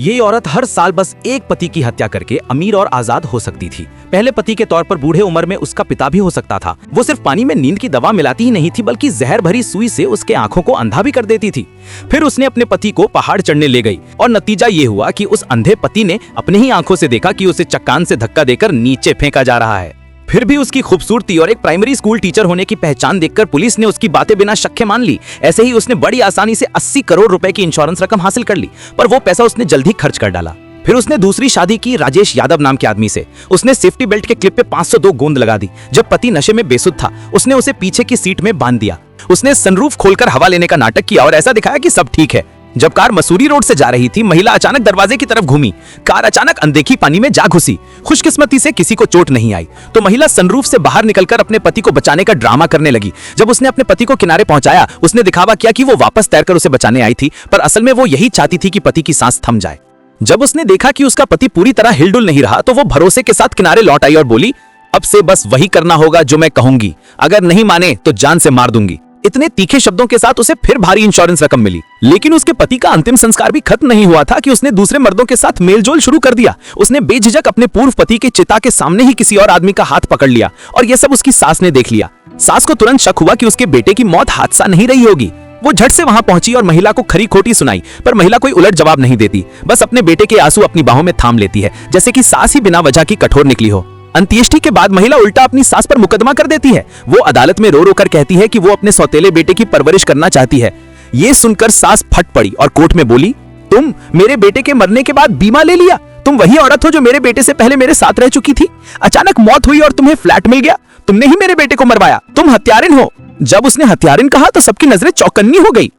ये औरत हर साल बस एक पति की हत्या करके अमीर और आजाद हो सकती थी। पहले पति के तौर पर बूढ़े उम्र में उसका पिता भी हो सकता था। वो सिर्फ पानी में नींद की दवा मिलाती ही नहीं थी, बल्कि जहर भरी सुई से उसके आंखों को अंधा भी कर देती थी। फिर उसने अपने पति को पहाड़ चढ़ने ले गई और नतीजा ये हुआ कि उस अंधे पति ने अपने ही आंखों से देखा कि उसे चट्टान से धक्का देकर नीचे फेंका जा रहा है। फिर भी उसकी खूबसूरती और एक प्राइमरी स्कूल टीचर होने की पहचान देखकर पुलिस ने उसकी बातें बिना शक के मान ली। ऐसे ही उसने बड़ी आसानी से 80 करोड़ रुपए की इंश्योरेंस रकम हासिल कर ली, पर वो पैसा उसने जल्द ही खर्च कर डाला। फिर उसने दूसरी शादी की राजेश यादव नाम के आदमी से। उसने सेफ्टी बेल्ट के क्लिप पे 502 गोंद लगा दी। जब पति नशे में बेसुध था, उसने उसे पीछे की सीट में बांध दिया। उसने सनरूफ खोलकर हवा लेने का नाटक किया और ऐसा दिखाया कि सब ठीक है। जब कार मसूरी रोड से जा रही थी, महिला अचानक दरवाजे की तरफ घूमी। कार अचानक अनदेखी पानी में जा घुसी। खुशकिस्मती से किसी को चोट नहीं आई, तो महिला सनरूफ से बाहर निकलकर अपने पति को बचाने का ड्रामा करने लगी। जब उसने अपने पति को किनारे पहुंचाया, उसने दिखावा किया कि वो वापस तैरकर उसे बचाने आई थी, पर असल में वो यही चाहती थी कि पति की सांस थम जाए। जब उसने देखा कि उसका पति पूरी तरह हिलडुल नहीं रहा, तो वो भरोसे के साथ किनारे लौट आई और बोली, अब से बस वही करना होगा जो मैं कहूंगी, अगर नहीं माने तो जान से मार दूंगी। इतने तीखे शब्दों के साथ उसे फिर भारी इंश्योरेंस रकम मिली। लेकिन उसके पति का अंतिम संस्कार भी खत्म नहीं हुआ था कि उसने दूसरे मर्दों के साथ मेलजोल शुरू कर दिया। उसने बेझिझक अपने पूर्व पति के चिता के सामने ही किसी और आदमी का हाथ पकड़ लिया, और यह सब उसकी सास ने देख लिया। सास को तुरंत शक हुआ कि उसके बेटे की मौत हादसा नहीं रही होगी। वो झट से वहां पहुंची और महिला को खरी खोटी सुनाई, पर महिला कोई उलट जवाब नहीं देती, बस अपने बेटे के आंसू अपनी बाहों में थाम लेती है, जैसे कि सास ही बिना वजह की कठोर निकली हो। अंत्येष्टि के बाद महिला उल्टा अपनी सास पर मुकदमा कर देती है। वो अदालत में रो रो कर कहती है कि वो अपने सौतेले बेटे की परवरिश करना चाहती है। ये सुनकर सास फट पड़ी और कोर्ट में बोली, तुम मेरे बेटे के मरने के बाद बीमा ले लिया? तुम वही औरत हो जो मेरे बेटे से पहले मेरे साथ रह चुकी थी। अचानक मौत हुई और तुम्हें फ्लैट मिल गया। तुमने ही मेरे बेटे को मरवाया। तुम हत्यारिन हो। जब उसने हत्यारिन कहा तो सबकी नजरें चौकन्नी हो गई।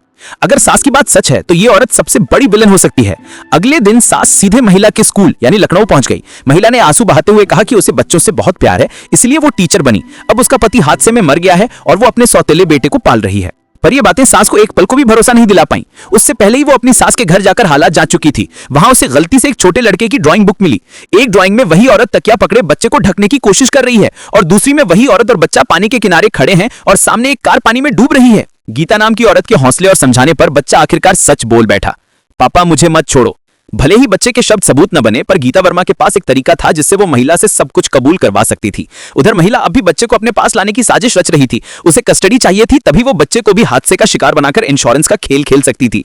अगर सास की बात सच है तो ये औरत सबसे बड़ी विलन हो सकती है। अगले दिन सास सीधे महिला के स्कूल यानी लखनऊ पहुंच गई। महिला ने आंसू बहाते हुए कहा कि उसे बच्चों से बहुत प्यार है, इसलिए वो टीचर बनी। अब उसका पति हादसे में मर गया है और वो अपने सौतेले बेटे को पाल रही है। पर ये बातें सास को एक पल को भी भरोसा नहीं दिला पाई। उससे पहले ही वो अपनी सास के घर जाकर हालात जांच चुकी थी। वहां उसे गलती से एक छोटे लड़के की ड्राइंग बुक मिली। एक ड्राइंग में वही औरत तकिया पकड़े बच्चे को ढकने की कोशिश कर रही है, और दूसरी में वही औरत और बच्चा पानी के किनारे खड़े हैं और सामने एक कार पानी में डूब रही है। गीता नाम की औरत के हौसले और समझाने पर बच्चा आखिरकार सच बोल बैठा, पापा मुझे मत छोड़ो। भले ही बच्चे के शब्द सबूत न बने, पर गीता वर्मा के पास एक तरीका था जिससे वो महिला से सब कुछ कबूल करवा सकती थी। उधर महिला अब भी बच्चे को अपने पास लाने की साजिश रच रही थी। उसे कस्टडी चाहिए थी, तभी वो बच्चे को भी हादसे का शिकार बनाकर इंश्योरेंस का खेल खेल सकती थी।